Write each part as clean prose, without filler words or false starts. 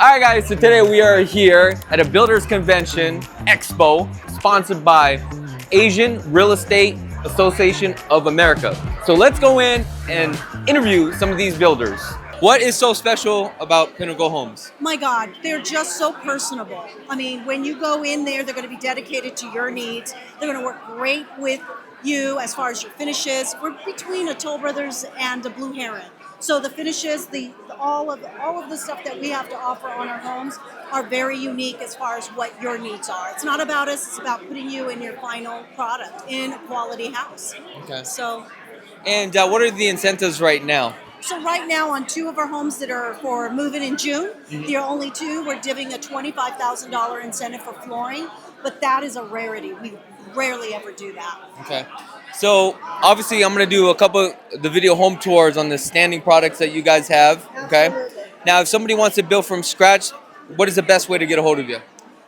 Alright guys, so today we are here at a Builders Convention Expo sponsored by Asian Real Estate Association of America. So let's go in and interview some of these builders. What is so special about Pinnacle Homes? My God, they're just so personable. I mean, when you go in there, they're going to be dedicated to your needs. They're going to work great with you as far as your finishes. We're between a Toll Brothers and a Blue Heron. So the finishes, all of the stuff that we have to offer on our homes are very unique as far as what your needs are. It's not about us, it's about putting you in your final product in a quality house. Okay. So, and what are the incentives right now? So right now on two of our homes that are for move-in in June, there are only two, we're giving a $25,000 incentive for flooring, but that is a rarity. We rarely ever do that. Okay. So obviously I'm going to do a couple of the video home tours on the standing products that you guys have. Okay. Absolutely. Now, if somebody wants to build from scratch, what is the best way to get a hold of you?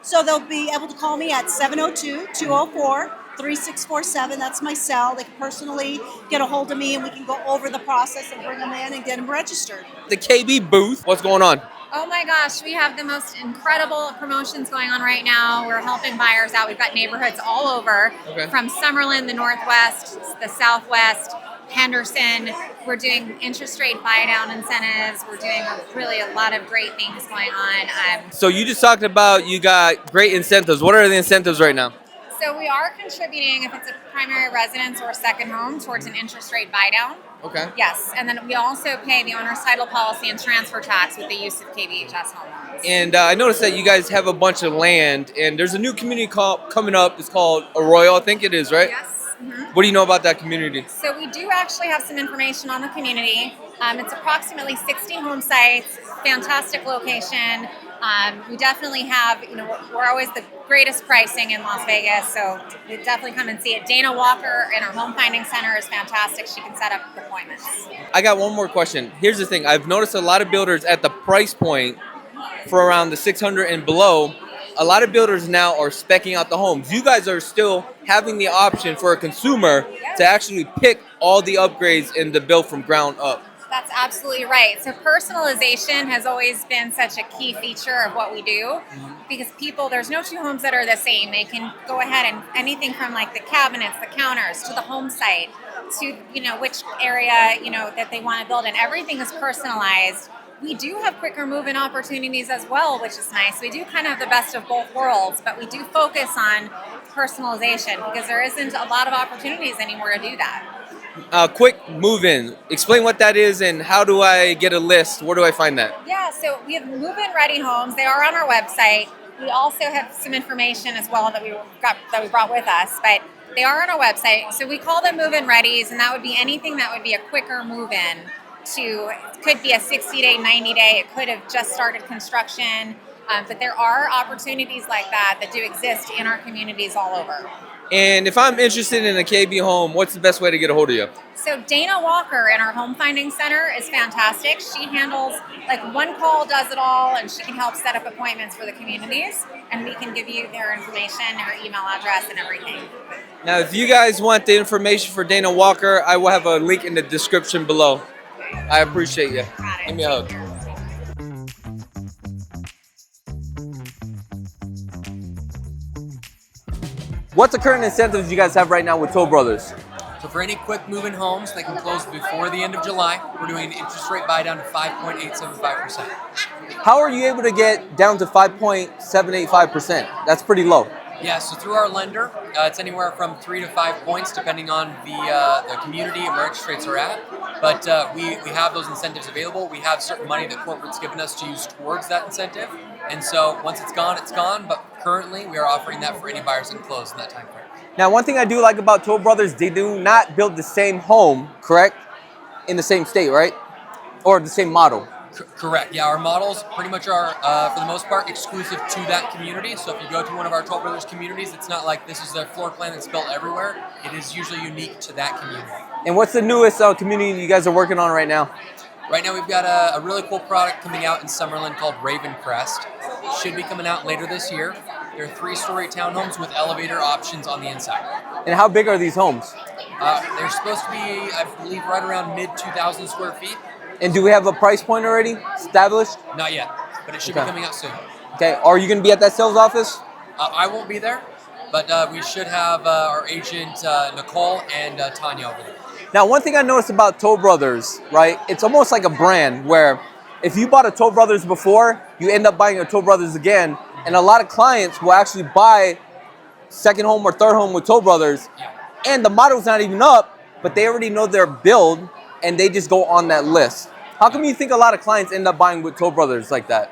So they'll be able to call me at 702-204-3647. That's my cell. They can personally get a hold of me and we can go over the process and bring them in and get them registered. The KB booth, what's going on? Oh my gosh, we have the most incredible promotions going on right now. We're helping buyers out. We've got neighborhoods all over, from Summerlin, the Northwest, the Southwest, Henderson. We're doing interest rate buy down incentives. We're doing really a lot of great things going on. So you just talked about you got great incentives. What are the incentives right now? So we are contributing, if it's a primary residence or a second home, towards an interest rate buy down. Okay. Yes, and then we also pay the owner's title policy and transfer tax with the use of KBHS home loans. And I noticed that you guys have a bunch of land, and there's a new community coming up. It's called Arroyo, I think it is, right? Yes. Mm-hmm. What do you know about that community? So we do actually have some information on the community. It's approximately 60 home sites, fantastic location. We definitely have, we're always the greatest pricing in Las Vegas, so you definitely come and see it. Dana Walker in our home finding center is fantastic. She can set up appointments. I got one more question. Here's the thing. I've noticed a lot of builders at the price point for around the 600 and below, a lot of builders now are speccing out the homes. You guys are still having the option for a consumer to actually pick all the upgrades in the build from ground up. That's absolutely right. So personalization has always been such a key feature of what we do, because there's no two homes that are the same. They can go ahead and anything from like the cabinets, the counters, to the home site, to which area that they want to build in. Everything is personalized. We do have quicker move-in opportunities as well, which is nice. We do kind of have the best of both worlds, but we do focus on personalization because there isn't a lot of opportunities anymore to do that. Quick move-in. Explain what that is and how do I get a list? Where do I find that? Yeah, so we have move-in ready homes. They are on our website. We also have some information as well that we brought with us, but they are on our website. So we call them move-in readies, and that would be anything that would be a quicker move-in. It could be a 60-day, 90-day. It could have just started construction, but there are opportunities like that do exist in our communities all over. And if I'm interested in a KB home, what's the best way to get a hold of you? So Dana Walker in our home finding center is fantastic. She handles, one call does it all, and she can help set up appointments for the communities, and we can give you their information, their email address, and everything. Now, if you guys want the information for Dana Walker, I will have a link in the description below. I appreciate you. Give me a hug. What's the current incentives you guys have right now with Toll Brothers? So for any quick move-in homes, they can close before the end of July. We're doing an interest rate buy down to 5.875%. How are you able to get down to 5.785%? That's pretty low. Yeah, so through our lender, it's anywhere from 3 to 5 points depending on the community and where interest rates are at. But we have those incentives available. We have certain money that corporate's given us to use towards that incentive. And so once it's gone, it's gone. But currently, we are offering that for any buyers that can close in that time frame. Now, one thing I do like about Toll Brothers, they do not build the same home, correct? In the same state, right? Or the same model. Correct. Yeah, our models pretty much are, for the most part, exclusive to that community. So if you go to one of our Toll Brothers communities, it's not like this is their floor plan that's built everywhere. It is usually unique to that community. And what's the newest community you guys are working on right now? Right now we've got a really cool product coming out in Summerlin called Raven Crest. Should be coming out later this year. They're 3-story townhomes with elevator options on the inside. And how big are these homes? They're supposed to be, I believe, right around mid 2,000 square feet. And do we have a price point already established? Not yet. but it should be coming out soon. Okay, are you going to be at that sales office? I won't be there, but we should have our agent Nicole and Tanya over there. Now, one thing I noticed about Toll Brothers, right? It's almost like a brand where if you bought a Toll Brothers before, you end up buying a Toll Brothers again. And a lot of clients will actually buy second home or third home with Toll Brothers. Yeah. And the model's not even up, but they already know their build and they just go on that list. How come you think a lot of clients end up buying with Toll Brothers like that?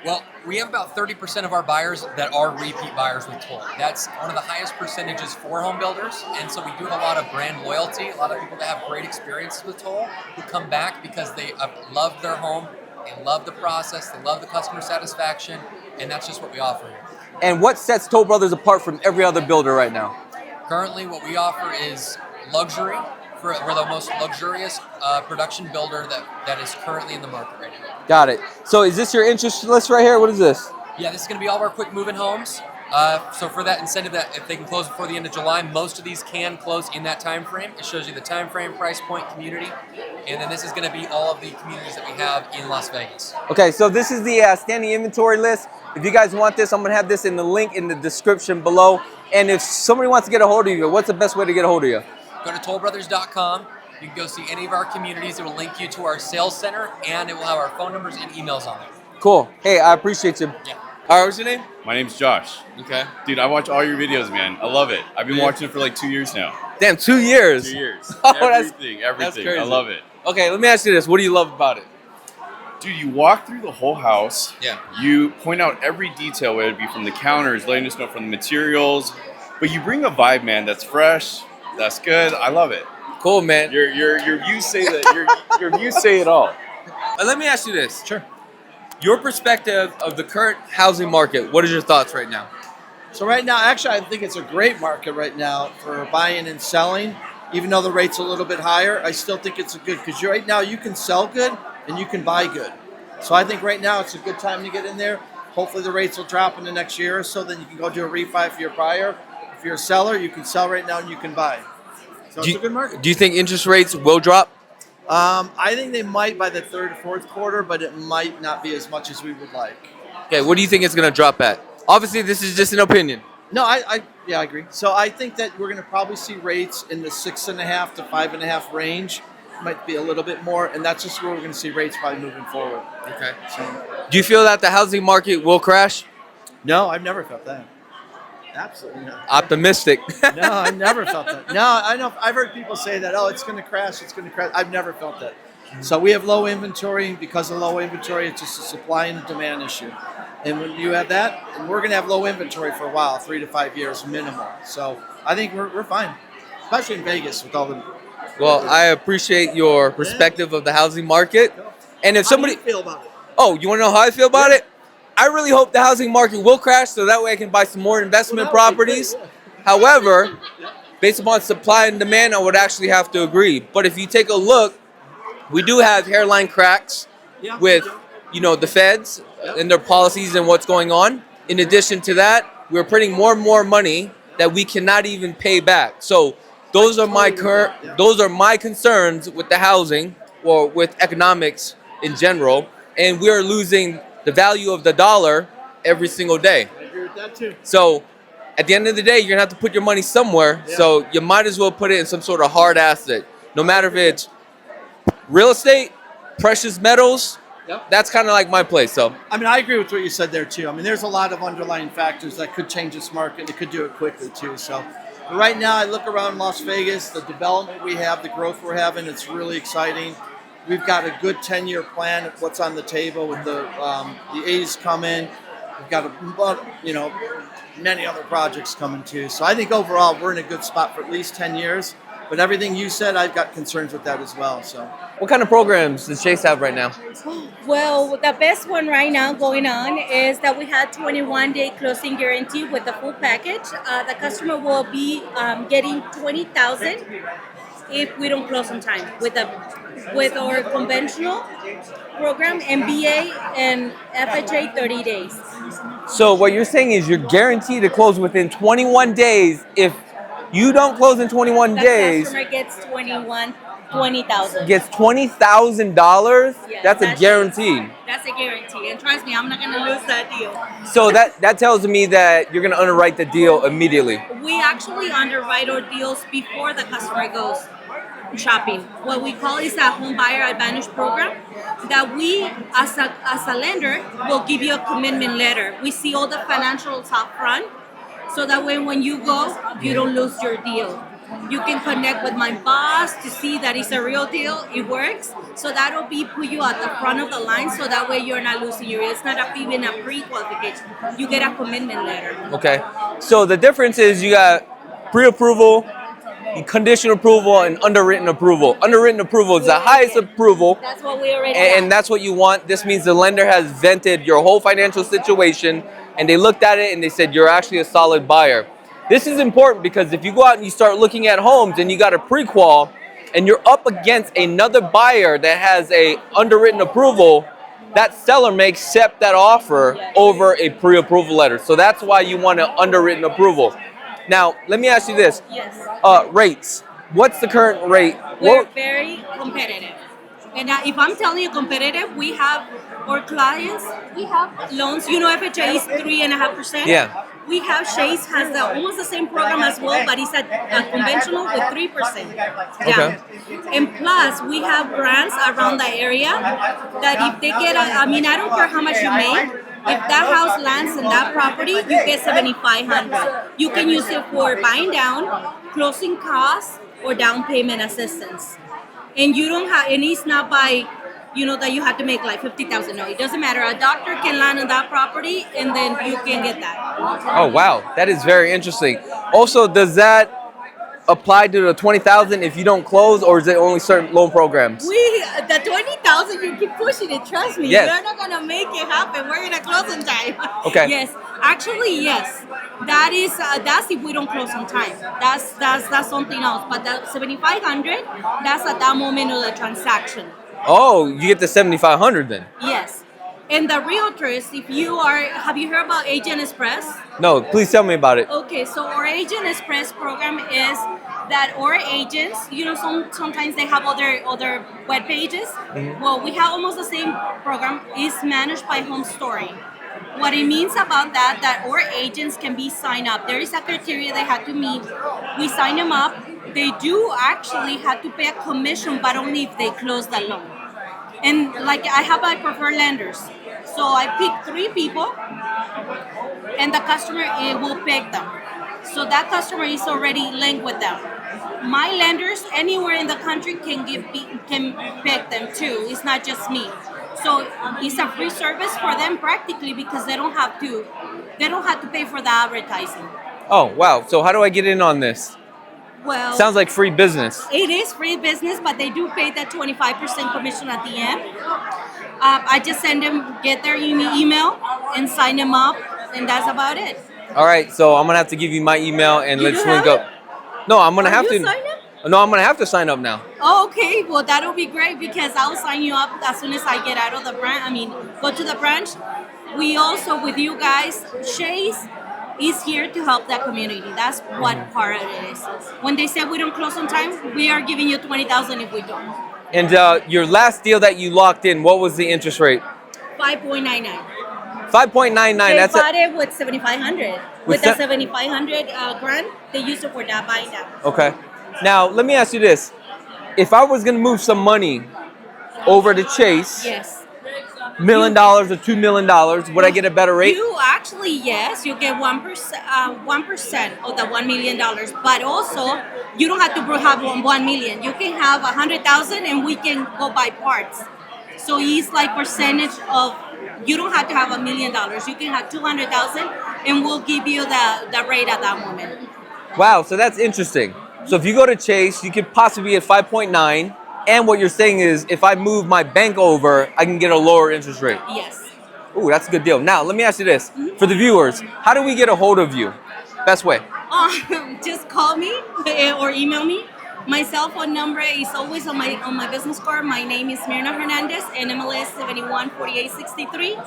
Well, we have about 30% of our buyers that are repeat buyers with Toll. That's one of the highest percentages for home builders, and so we do have a lot of brand loyalty, a lot of people that have great experiences with Toll who come back because they love their home, they love the process, they love the customer satisfaction, and that's just what we offer here. And what sets Toll Brothers apart from every other builder right now? Currently, what we offer is luxury. We're the most luxurious production builder that is currently in the market right now. Got it. So is this your interest list right here? What is this? Yeah, this is going to be all of our quick move-in homes. So for that incentive, that if they can close before the end of July, most of these can close in that time frame. It shows you the time frame, price point, community, and then this is going to be all of the communities that we have in Las Vegas. Okay, so this is the standing inventory list. If you guys want this, I'm going to have this in the link in the description below. And if somebody wants to get a hold of you, what's the best way to get a hold of you? Go to tollbrothers.com. You can go see any of our communities. It will link you to our sales center, and it will have our phone numbers and emails on there. Cool. Hey, I appreciate you. Yeah. All right, what's your name? My name's Josh. Okay. Dude, I watch all your videos, man. I love it. I've been watching it for like 2 years now. Damn, 2 years. 2 years. Oh, everything. that's crazy. I love it. Okay, let me ask you this. What do you love about it? Dude, you walk through the whole house. Yeah. You point out every detail, whether it be from the counters, letting us know from the materials. But you bring a vibe, man, that's fresh, that's good. I love it. Cool, man. Your views say that your views say it all. Let me ask you this. Sure. Your perspective of the current housing market, what is your thoughts right now? So right now, actually, I think it's a great market right now for buying and selling. Even though the rate's a little bit higher, I still think it's a good, because right now you can sell good and you can buy good. So I think right now it's a good time to get in there. Hopefully the rates will drop in the next year or so, then you can go do a refi for your buyer. If you're a seller, you can sell right now and you can buy. So it's a good market. Do you think interest rates will drop? I think they might by the third or fourth quarter, but it might not be as much as we would like. Okay, what do you think it's going to drop at? Obviously, this is just an opinion. No, I agree. So I think that we're going to probably see rates in the 6.5 to 5.5 range. Might be a little bit more, and that's just where we're going to see rates probably moving forward. Okay. So, Do you feel that the housing market will crash? no, I've never felt that. Absolutely not. Optimistic. No, I've never felt that. No, I know. I've heard people say that. Oh, it's going to crash. It's going to crash. I've never felt that. So we have low inventory. Because of low inventory, it's just a supply and a demand issue. And when you have that, and we're going to have low inventory for a while, 3 to 5 years minimum. So I think we're fine, especially in Vegas with all the. Well, I appreciate your perspective of the housing market. And if somebody, How do you feel about it? oh, you want to know how I feel about it? I really hope the housing market will crash so that way I can buy some more investment properties. However, based upon supply and demand, I would actually have to agree. But if you take a look, we do have hairline cracks with, the feds and their policies and what's going on. In addition to that, we're printing more and more money that we cannot even pay back. So those are my concerns with the housing or with economics in general. And we're losing the value of the dollar every single day. I agree with that too. So at the end of the day, you're going to have to put your money somewhere. Yeah. So you might as well put it in some sort of hard asset. No matter if it's real estate, precious metals, that's kind of like my place. So I mean, I agree with what you said there too. I mean, there's a lot of underlying factors that could change this market. It could do it quickly too. So but right now, I look around Las Vegas, the development we have, the growth we're having, it's really exciting. We've got a good 10-year plan of what's on the table with the A's coming. We've got many other projects coming too. So I think overall we're in a good spot for at least 10 years. But everything you said, I've got concerns with that as well. So what kind of programs does Chase have right now? Well, the best one right now going on is that we had 21-day closing guarantee with the full package. The customer will be getting $20,000 if we don't close on time with our conventional program, MBA and FHA 30 days. So what you're saying is you're guaranteed to close within 21 days. If you don't close in 21 days, the customer gets 20,000. gets $20,000. Yeah, That's a guarantee. That's a guarantee, and trust me, I'm not gonna lose that deal. So that tells me that you're gonna underwrite the deal immediately. We actually underwrite our deals before the customer goes shopping. What we call is a home buyer advantage program that we, as a lender, will give you a commitment letter. We see all the financials up front, so that way when you go, you don't lose your deal. You can connect with my boss to see that it's a real deal. It works. So that'll put you at the front of the line, so that way you're not losing your deal. It's not even a pre-qualification. You get a commitment letter. Okay. So the difference is you got pre-approval, conditional approval, and underwritten approval. Underwritten approval is the highest approval. That's what we already And that's what you want. This means the lender has vented your whole financial situation, and they looked at it and they said you're actually a solid buyer. This is important because if you go out and you start looking at homes and you got a pre-qual and you're up against another buyer that has a underwritten approval, that seller may accept that offer over a pre-approval letter. So that's why you want an underwritten Now, let me ask you this. Yes. Rates. What's the current rate? We're very competitive. And if I'm telling you competitive, we have our clients, we have loans. You know, FHA is 3.5%. Yeah. We have Chase has almost the same program as well, but it's a conventional with 3%. Okay. And plus, we have grants around the area that if they get, I don't care how much you make, if that house lands in that property, you get $7,500. You can use it for buying down, closing costs, or down payment assistance. And you don't have, and it's not by, that you have to make like $50,000. No, it doesn't matter. A doctor can land on that property, and then you can get that. Oh wow, that is very interesting. Also, does that apply to the $20,000 if you don't close, or is it only certain loan programs? The $20,000, you keep pushing it. Trust me, Yes. You're not gonna make it happen. We're gonna close on time. Okay. Yes, actually, yes. That is that's if we don't close on time. That's something else. But the $7,500, that's at that moment of the transaction. Oh, you get the $7,500 then? Yes. And the realtors, have you heard about Agent Express? No, please tell me about it. Okay, so our Agent Express program is that our agents, sometimes they have other web pages. Mm-hmm. Well, we have almost the same program. It's managed by Home Story. What it means about that our agents can be signed up. There is a criteria they have to meet. We sign them up. They do actually have to pay a commission, but only if they close the loan. And like I prefer lenders. So I pick 3 people, and the customer will pick them. So that customer is already linked with them. My lenders anywhere in the country can pick them too. It's not just me. So it's a free service for them practically because they don't have to pay for the advertising. Oh wow, so how do I get in on this? Well, Sounds like free business. it is free business, but they do pay that 25% commission at the end. I just get their email and sign them up, and that's about it. All right, so I'm gonna have to give you my email and let's link up. No, I'm gonna have to. Sign up? No, I'm gonna have to sign up now. Oh, okay. Well, that'll be great because I'll sign you up as soon as I get out of the branch. Go to the branch. We also, with you guys, Chase is here to help that community. That's what part of it is. When they say we don't close on time, we are giving you $20,000 if we don't. And your last deal that you locked in, what was the interest rate? 5.99. 5.99. They That's bought it with $7,500. With the se- $7,500 grant, they used it for that buying down. Okay. Now let me ask you this: if I was gonna move some money over to Chase, Yes. $1 million or $2 million, would I get a better rate? You actually, yes, you get 1% of the $1 million, but also you don't have to have $1 million. You can have 100,000, and we can go by parts. So it's like percentage of. You don't have to have $1 million. You can have 200,000, and we'll give you the rate at that moment. Wow, so that's interesting. So if you go to Chase, you could possibly get 5.9. And what you're saying is, if I move my bank over, I can get a lower interest rate. Yes. Ooh, that's a good deal. Now, let me ask you this. For the viewers, how do we get a hold of you? Best way. Just call me or email me. My cell phone number is always on my business card. My name is Mirna Hernandez, NMLS 714863.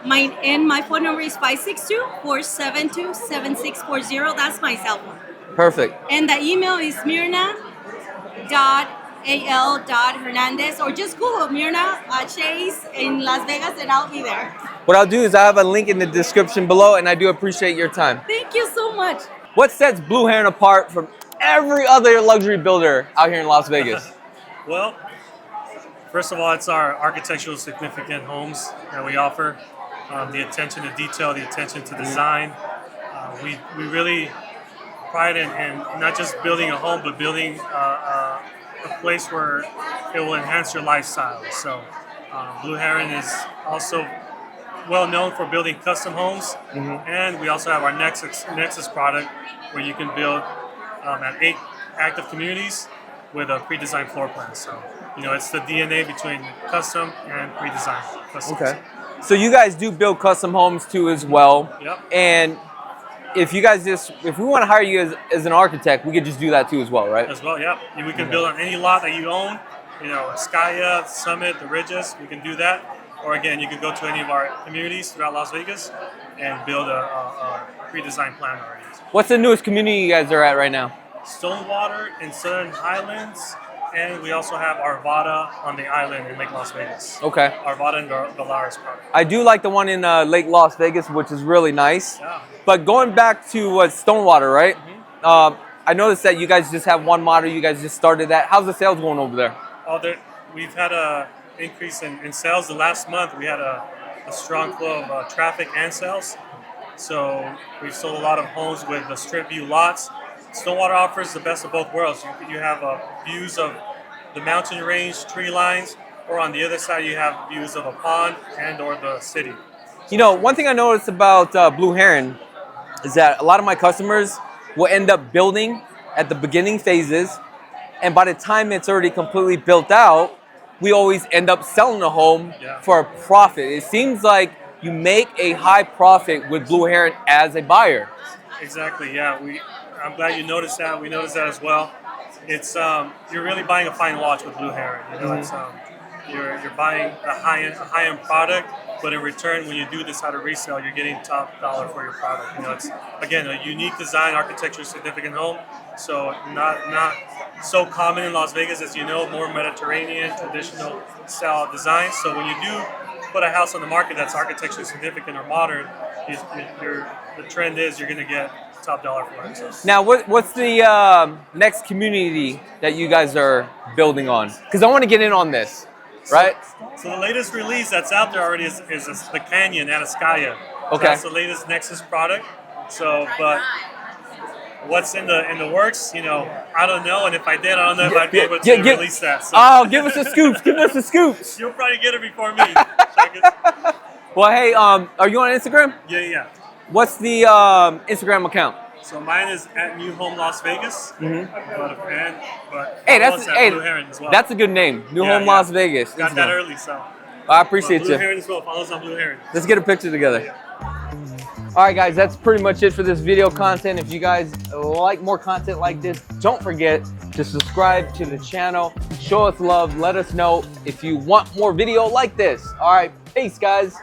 My phone number is 562-472-7640. That's my cell phone. Perfect. And the email is mirna.hernandez al.hernandez, or just Google Myrna Chase in Las Vegas and I'll be there. What I'll do is I have a link in the description below, and I do appreciate your time. Thank you so much. What sets Blue Heron apart from every other luxury builder out here in Las Vegas? Well, first of all, it's our architectural significant homes that we offer. The attention to detail, the attention to design. We really pride in not just building a home, but building a place where it will enhance your lifestyle. So Blue Heron is also well known for building custom homes, and we also have our Nexus product where you can build at 8 active communities with a pre-designed floor plan. So, you know, it's the DNA between custom and pre-designed. Okay. So you guys do build custom homes too as well. Yep. And if you guys if we want to hire you as an architect, we could just do that too as well, right? As well, yeah. We can build on any lot that you own, you know, Skya, Summit, the Ridges, we can do that. Or again, you can go to any of our communities throughout Las Vegas and build a pre-designed plan already. What's the newest community you guys are at right now? Stonewater in Southern Highlands, and we also have Arvada on the island in Lake Las Vegas. Okay. Arvada and Valaris product. I do like the one in Lake Las Vegas, which is really nice. Yeah. But going back to Stonewater, right? I noticed that you guys just have one model. You guys just started that. How's the sales going over there? We've had a increase in sales. The last month we had a strong flow of traffic and sales. So we've sold a lot of homes with the strip view lots. Stonewater offers the best of both worlds. You have views of the mountain range, tree lines, or on the other side you have views of a pond and or the city. You know, one thing I noticed about Blue Heron is that a lot of my customers will end up building at the beginning phases, and by the time it's already completely built out, we always end up selling the home for a profit. It seems like you make a high profit with Blue Heron as a buyer. Exactly, yeah. I'm glad you noticed that. We noticed that as well. It's you're really buying a fine watch with Blue Heron. You know, it's you're buying a high-end product, but in return, when you do decide to resell, you're getting top dollar for your product. You know, it's again a unique design, architecture significant home. So not so common in Las Vegas, as you know, more Mediterranean traditional style design. So when you do put a house on the market that's architecturally significant or modern, the trend is you're going to get top dollar for it. So. Now, what's the next community that you guys are building on? Because I want to get in on this, right? So the latest release that's out there already is the Canyon at Skya. Okay. So that's the latest Nexus product. So, but what's in the works, you know, I don't know. And if I did, I don't know if I'd be able to release that. So. Oh, give us the scoops. Give us the scoops. You'll probably get it before me. Well, hey, are you on Instagram? Yeah. What's the Instagram account? So mine is at New Home Las Vegas. But Hey, Blue Heron as well. that's a good name. New Home Las Vegas. Got that early, so. I appreciate Blue you. Heron as well. Follow us on Blue Heron. Let's get a picture together. All right, guys, that's pretty much it for this video content. If you guys like more content like this, don't forget to subscribe to the channel. Show us love. Let us know if you want more video like this. All right, peace, guys.